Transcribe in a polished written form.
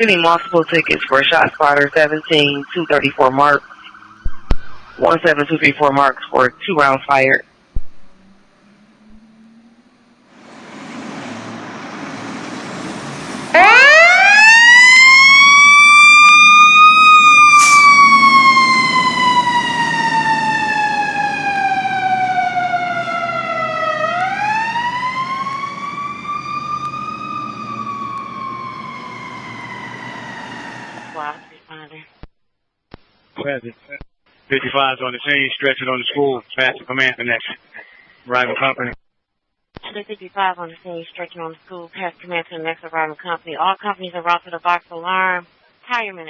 Getting multiple tickets for shot spotter 17-234 mark. 17234 marks for 2 rounds fired. Present. 55's on the scene, stretching on the school, past the command connection. Arriving company. 55 on the scene, stretching on the school, past command to the next arriving company. All companies are route to the box alarm. Tireman